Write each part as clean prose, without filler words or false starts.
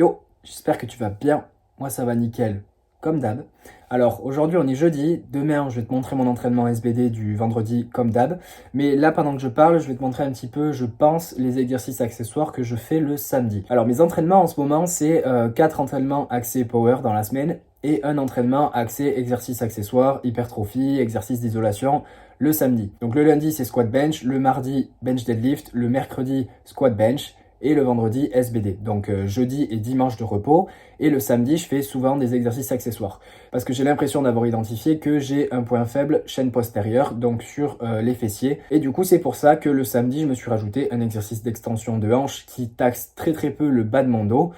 Yo, j'espère que tu vas bien. Moi, ça va nickel, comme d'hab. Alors, aujourd'hui, on est jeudi. Demain, je vais te montrer mon entraînement SBD du vendredi, comme d'hab. Mais là, pendant que je parle, je vais te montrer un petit peu, je pense, les exercices accessoires que je fais le samedi. Alors, mes entraînements en ce moment, c'est 4 entraînements axés power dans la semaine et un entraînement axé exercice accessoire, hypertrophie, exercice d'isolation le samedi. Donc, le lundi, c'est squat bench. Le mardi, bench deadlift. Le mercredi, squat bench et le vendredi SBD. Donc jeudi et dimanche de repos et le samedi je fais souvent des exercices accessoires parce que j'ai l'impression d'avoir identifié que j'ai un point faible chaîne postérieure donc sur les fessiers et du coup c'est pour ça que le samedi je me suis rajouté un exercice d'extension de hanche qui taxe très très peu le bas de mon dos.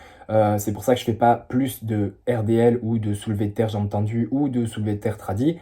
C'est pour ça que je fais pas plus de RDL ou de soulevé de terre jambes tendues ou de soulevé de terre tradi.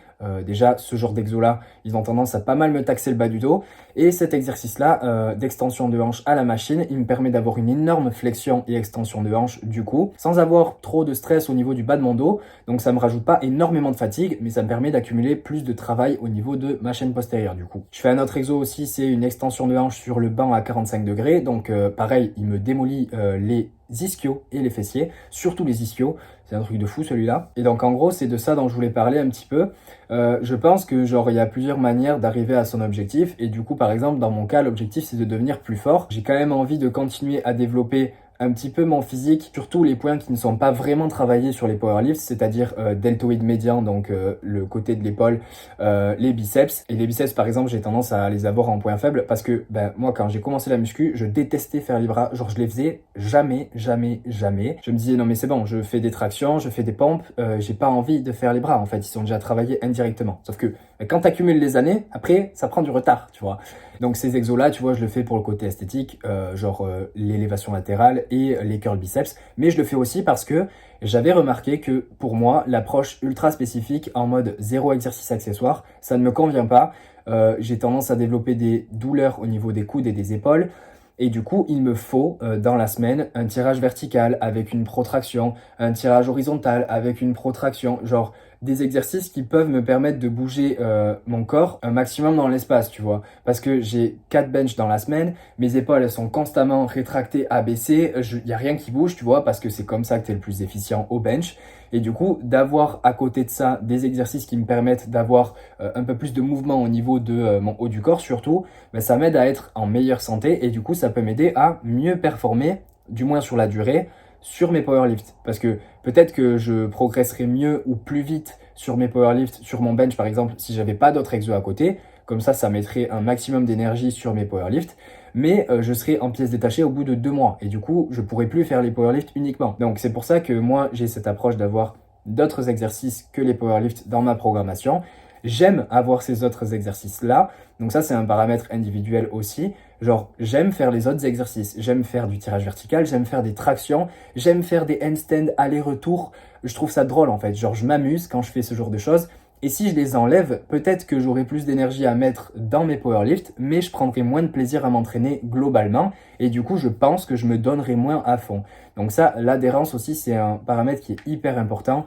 Déjà ce genre d'exo là ils ont tendance à pas mal me taxer le bas du dos et cet exercice là d'extension de hanche à la machine il me permet d'avoir une énorme flexion et extension de hanche du coup sans avoir trop de stress au niveau du bas de mon dos, donc ça me rajoute pas énormément de fatigue mais ça me permet d'accumuler plus de travail au niveau de ma chaîne postérieure du coup. Je fais un autre exo aussi, c'est une extension de hanche sur le banc à 45 degrés, donc pareil il me démolit les ischios et les fessiers, surtout les ischios, c'est un truc de fou celui-là. Et donc en gros c'est de ça dont je voulais parler un petit peu. Je pense que genre il y a plusieurs manières d'arriver à son objectif et du coup par exemple dans mon cas l'objectif c'est de devenir plus fort. J'ai quand même envie de continuer à développer un petit peu mon physique, surtout les points qui ne sont pas vraiment travaillés sur les powerlifts, c'est-à-dire deltoïde médian, donc le côté de l'épaule, les biceps. Et les biceps, par exemple, j'ai tendance à les avoir en point faible parce que moi, quand j'ai commencé la muscu, je détestais faire les bras. Genre, je les faisais jamais, jamais, jamais. Je me disais, non mais c'est bon, je fais des tractions, je fais des pompes, j'ai pas envie de faire les bras. En fait, ils sont déjà travaillés indirectement. Sauf que quand tu accumules les années, après, ça prend du retard, tu vois. Donc ces exos-là, tu vois, je le fais pour le côté esthétique, l'élévation latérale et les curls biceps. Mais je le fais aussi parce que j'avais remarqué que pour moi, l'approche ultra spécifique en mode zéro exercice accessoire, ça ne me convient pas. J'ai tendance à développer des douleurs au niveau des coudes et des épaules. Et du coup, il me faut dans la semaine un tirage vertical avec une protraction, un tirage horizontal avec une protraction, genre des exercices qui peuvent me permettre de bouger mon corps un maximum dans l'espace, tu vois. Parce que j'ai 4 bench dans la semaine, mes épaules elles sont constamment rétractées, abaissées, il n'y a rien qui bouge, tu vois, parce que c'est comme ça que tu es le plus efficient au bench. Et du coup, d'avoir à côté de ça des exercices qui me permettent d'avoir un peu plus de mouvement au niveau de mon haut du corps surtout, ça m'aide à être en meilleure santé et du coup, ça peut m'aider à mieux performer, du moins sur la durée, sur mes powerlifts. Parce que peut-être que je progresserais mieux ou plus vite sur mes powerlifts, sur mon bench par exemple, si j'avais pas d'autres exos à côté. Comme ça mettrait un maximum d'énergie sur mes powerlifts. Mais je serais en pièces détachées au bout de 2 mois. Et du coup, je pourrais plus faire les powerlifts uniquement. Donc c'est pour ça que moi, j'ai cette approche d'avoir d'autres exercices que les powerlifts dans ma programmation. J'aime avoir ces autres exercices-là. Donc ça, c'est un paramètre individuel aussi. Genre, j'aime faire les autres exercices. J'aime faire du tirage vertical, j'aime faire des tractions, j'aime faire des handstands aller-retour. Je trouve ça drôle en fait. Genre, je m'amuse quand je fais ce genre de choses. Et si je les enlève, peut-être que j'aurai plus d'énergie à mettre dans mes powerlifts, mais je prendrai moins de plaisir à m'entraîner globalement. Et du coup, je pense que je me donnerai moins à fond. Donc ça, l'adhérence aussi, c'est un paramètre qui est hyper important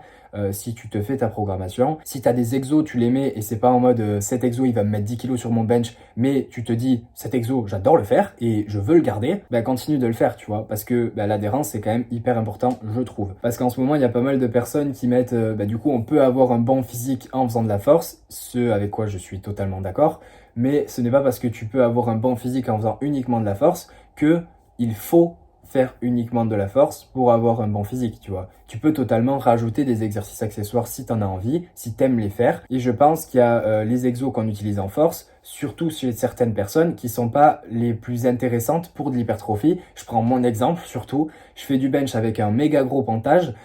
si tu te fais ta programmation. Si tu as des exos, tu les mets et c'est pas en mode cet exo, il va me mettre 10 kilos sur mon bench, mais tu te dis, cet exo, j'adore le faire et je veux le garder, continue de le faire, tu vois, parce que l'adhérence, c'est quand même hyper important, je trouve. Parce qu'en ce moment, il y a pas mal de personnes qui mettent, du coup, on peut avoir un bon physique en faisant de la force, ce avec quoi je suis totalement d'accord, mais ce n'est pas parce que tu peux avoir un bon physique en faisant uniquement de la force que il faut faire uniquement de la force pour avoir un bon physique, tu vois. Tu peux totalement rajouter des exercices accessoires si tu en as envie, si tu aimes les faire. Et je pense qu'il y a les exos qu'on utilise en force, surtout chez certaines personnes qui sont pas les plus intéressantes pour de l'hypertrophie. Je prends mon exemple surtout, je fais du bench avec un méga gros pentage.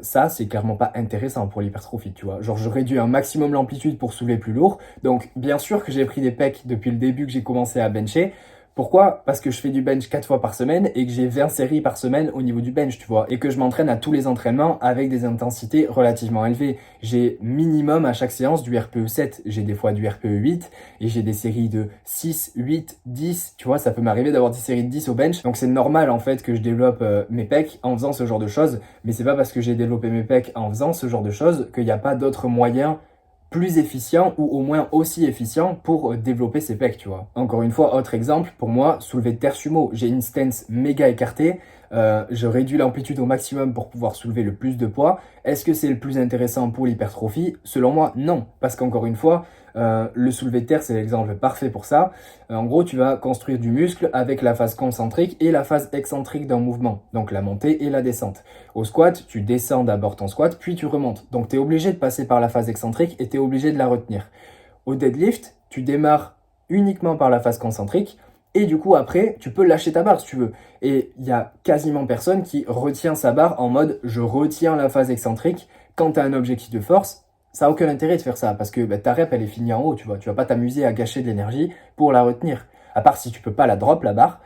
Ça, c'est clairement pas intéressant pour l'hypertrophie, tu vois. Genre, je réduis un maximum l'amplitude pour soulever plus lourd. Donc, bien sûr que j'ai pris des pecs depuis le début que j'ai commencé à bencher. Pourquoi? Parce que je fais du bench 4 fois par semaine et que j'ai 20 séries par semaine au niveau du bench, tu vois. Et que je m'entraîne à tous les entraînements avec des intensités relativement élevées. J'ai minimum à chaque séance du RPE 7. J'ai des fois du RPE 8 et j'ai des séries de 6, 8, 10. Tu vois, ça peut m'arriver d'avoir des séries de 10 au bench. Donc c'est normal en fait que je développe mes pecs en faisant ce genre de choses. Mais c'est pas parce que j'ai développé mes pecs en faisant ce genre de choses qu'il n'y a pas d'autres moyens plus efficient ou au moins aussi efficient pour développer ses pecs, tu vois. Encore une fois, autre exemple, pour moi, soulever de terre sumo, j'ai une stance méga écartée, je réduis l'amplitude au maximum pour pouvoir soulever le plus de poids. Est-ce que c'est le plus intéressant pour l'hypertrophie? Selon moi, non. Parce qu'encore une fois, le soulevé de terre, c'est l'exemple parfait pour ça. En gros, tu vas construire du muscle avec la phase concentrique et la phase excentrique d'un mouvement. Donc la montée et la descente. Au squat, tu descends d'abord ton squat, puis tu remontes. Donc tu es obligé de passer par la phase excentrique et tu es obligé de la retenir. Au deadlift, tu démarres uniquement par la phase concentrique. Et du coup, après, tu peux lâcher ta barre si tu veux. Et il y a quasiment personne qui retient sa barre en mode je retiens la phase excentrique. Quand tu as un objectif de force, ça n'a aucun intérêt de faire ça parce que ta rep, elle est finie en haut, tu vois. Tu vas pas t'amuser à gâcher de l'énergie pour la retenir. À part si tu peux pas la drop, la barre,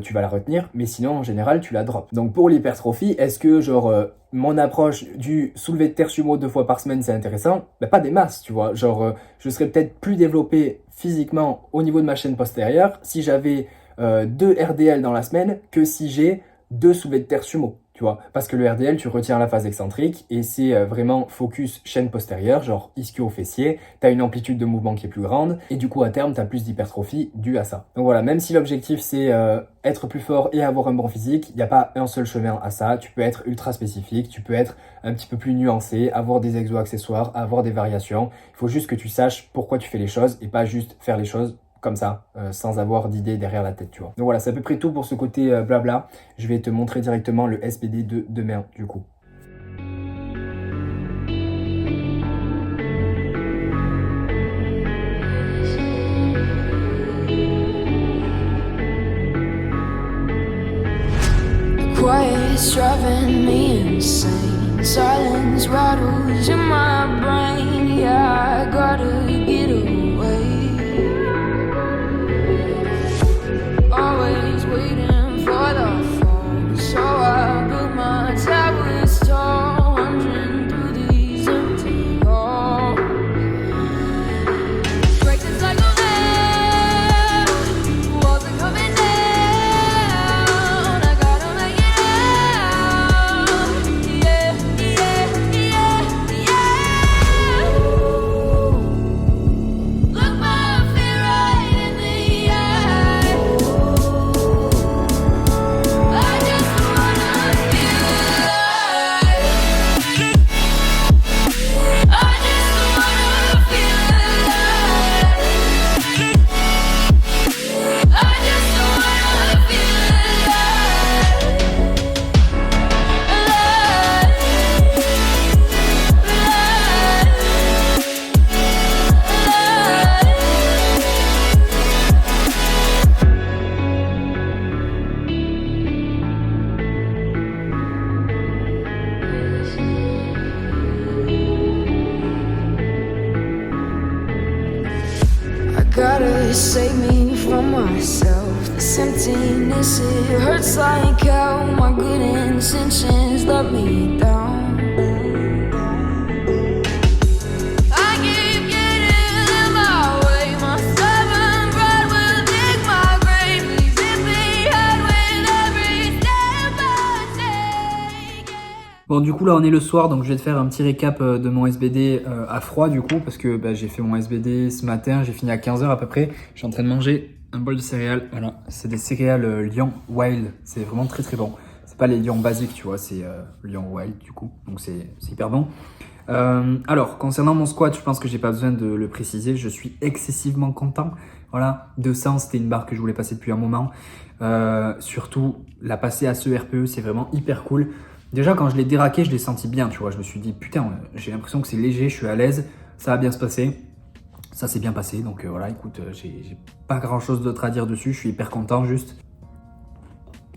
tu vas la retenir, mais sinon, en général, tu la drops. Donc, pour l'hypertrophie, est-ce que, mon approche du soulevé de terre sumo 2 fois par semaine, c'est intéressant? Pas des masses, tu vois. Je serais peut-être plus développé physiquement au niveau de ma chaîne postérieure si j'avais 2 RDL dans la semaine que si j'ai 2 soulevés de terre sumo. Tu vois, parce que le RDL, tu retiens la phase excentrique et c'est vraiment focus chaîne postérieure, genre ischio-fessier. Tu as une amplitude de mouvement qui est plus grande et du coup, à terme, tu as plus d'hypertrophie due à ça. Donc voilà, même si l'objectif, c'est être plus fort et avoir un bon physique, il n'y a pas un seul chemin à ça. Tu peux être ultra spécifique, tu peux être un petit peu plus nuancé, avoir des exo-accessoires, avoir des variations. Il faut juste que tu saches pourquoi tu fais les choses et pas juste faire les choses comme ça, sans avoir d'idée derrière la tête, tu vois. Donc voilà, c'est à peu près tout pour ce côté blabla. Je vais te montrer directement le SBD de demain, du coup. Quiet's driving me insane. Silence rattles in my brain. Yeah, I gotta get away. Always waiting for the fall, so I built my towers tall, wandering through these empty halls. Break the cycle now, walls are coming down. I gotta make it out. Yeah, yeah, yeah, yeah. Look my fear right in the eye. I just wanna feel alive. I just wanna feel alive. I just wanna feel I gotta save me from myself. This emptiness, it hurts like hell. My good intentions let me down. I keep getting in my way. My stubborn pride will dig my grave. Please hit me hard with every step I take. Bon, du coup, là, on est le soir, donc je vais te faire un petit récap de mon SBD à froid, du coup, parce que j'ai fait mon SBD ce matin, j'ai fini à 15h à peu près. Je suis en train de manger un bol de céréales. Voilà, c'est des céréales Lion Wild. C'est vraiment très très bon. C'est pas les Lion basiques, tu vois, c'est Lion Wild, du coup. Donc c'est hyper bon. Alors, concernant mon squat, je pense que j'ai pas besoin de le préciser. Je suis excessivement content. Voilà, 200, c'était une barre que je voulais passer depuis un moment. Surtout, la passer à ce RPE, c'est vraiment hyper cool. Déjà, quand je l'ai déraqué, je l'ai senti bien, tu vois. Je me suis dit, putain, j'ai l'impression que c'est léger, je suis à l'aise, ça va bien se passer. Ça s'est bien passé, donc voilà, écoute, j'ai pas grand chose d'autre à dire dessus, je suis hyper content juste.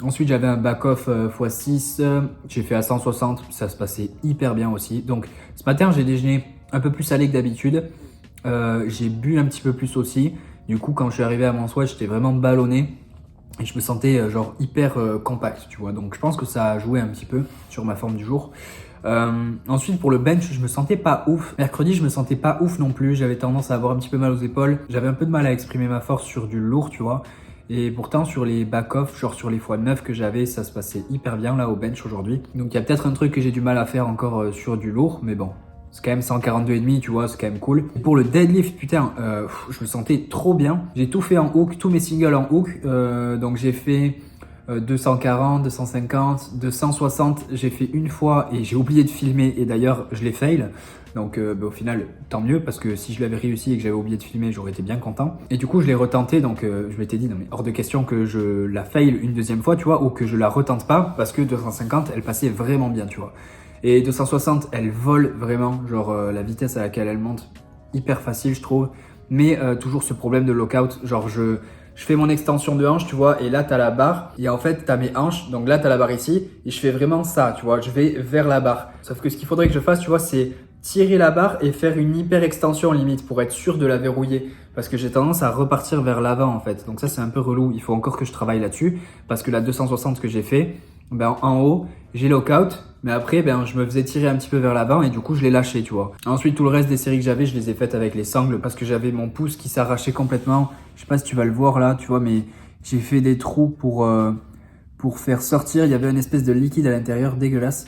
Ensuite, j'avais un back-off x6, j'ai fait à 160, ça se passait hyper bien aussi. Donc, ce matin, j'ai déjeuné un peu plus salé que d'habitude, j'ai bu un petit peu plus aussi. Du coup, quand je suis arrivé à mon squat, j'étais vraiment ballonné. Et je me sentais genre hyper compact, tu vois. Donc je pense que ça a joué un petit peu sur ma forme du jour. Ensuite pour le bench, je me sentais pas ouf. Mercredi, je me sentais pas ouf non plus. J'avais tendance à avoir un petit peu mal aux épaules. J'avais un peu de mal à exprimer ma force sur du lourd, tu vois. Et pourtant sur les back-off, genre sur les x9 que j'avais, ça se passait hyper bien là au bench aujourd'hui. Donc il y a peut-être un truc que j'ai du mal à faire encore sur du lourd, mais bon. C'est quand même 142,5, tu vois, c'est quand même cool. Et pour le deadlift, putain, je me sentais trop bien. J'ai tout fait en hook, tous mes singles en hook. Donc j'ai fait 240, 250, 260, j'ai fait une fois et j'ai oublié de filmer et d'ailleurs je l'ai fail. Donc au final tant mieux parce que si je l'avais réussi et que j'avais oublié de filmer j'aurais été bien content. Et du coup je l'ai retenté donc je m'étais dit non mais hors de question que je la fail une deuxième fois tu vois ou que je la retente pas parce que 250 elle passait vraiment bien tu vois. Et 260 elle vole vraiment genre la vitesse à laquelle elle monte hyper facile je trouve. Mais toujours ce problème de lockout genre je fais mon extension de hanche, tu vois, et là, tu as la barre. Et en fait, tu as mes hanches. Donc là, tu as la barre ici. Et je fais vraiment ça, tu vois. Je vais vers la barre. Sauf que ce qu'il faudrait que je fasse, tu vois, c'est tirer la barre et faire une hyper extension limite pour être sûr de la verrouiller. Parce que j'ai tendance à repartir vers l'avant, en fait. Donc ça, c'est un peu relou. Il faut encore que je travaille là-dessus. Parce que la 260 que j'ai fait, ben, en haut, j'ai lockout. Mais après, ben, je me faisais tirer un petit peu vers l'avant et du coup, je l'ai lâché, tu vois. Ensuite, tout le reste des séries que j'avais, je les ai faites avec les sangles parce que j'avais mon pouce qui s'arrachait complètement. Je sais pas si tu vas le voir là, tu vois, mais j'ai fait des trous pour faire sortir. Il y avait une espèce de liquide à l'intérieur, dégueulasse.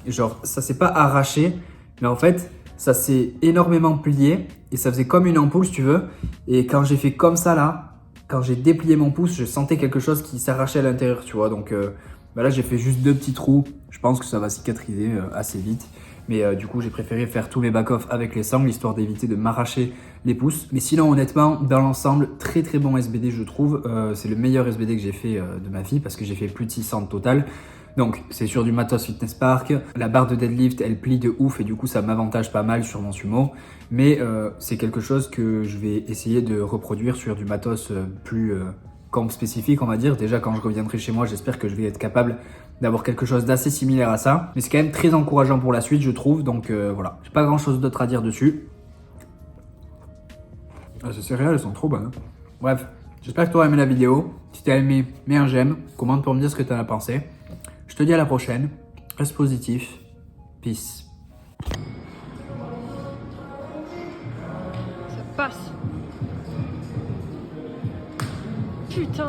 Genre, ça s'est pas arraché, mais en fait, ça s'est énormément plié et ça faisait comme une ampoule, si tu veux. Et quand j'ai fait comme ça là, quand j'ai déplié mon pouce, je sentais quelque chose qui s'arrachait à l'intérieur, tu vois. Donc bah là, j'ai fait juste 2 petits trous. Je pense que ça va cicatriser assez vite. Mais du coup, j'ai préféré faire tous mes back-off avec les sangles, histoire d'éviter de m'arracher les pouces. Mais sinon, honnêtement, dans l'ensemble, très très bon SBD, je trouve. C'est le meilleur SBD que j'ai fait de ma vie parce que j'ai fait plus de 600 total. Donc, c'est sur du Matos Fitness Park. La barre de deadlift, elle plie de ouf et du coup, ça m'avantage pas mal sur mon sumo. Mais c'est quelque chose que je vais essayer de reproduire sur du matos plus camp spécifique, on va dire. Déjà, quand je reviendrai chez moi, j'espère que je vais être capable d'avoir quelque chose d'assez similaire à ça. Mais c'est quand même très encourageant pour la suite, je trouve. Donc voilà, j'ai pas grand chose d'autre à dire dessus. Ah, ces céréales, elles sont trop bonnes. Bref, j'espère que tu auras aimé la vidéo. Si tu as aimé, mets un j'aime. Commente pour me dire ce que tu en as pensé. Je te dis à la prochaine. Reste positif. Peace. Ça passe. Putain.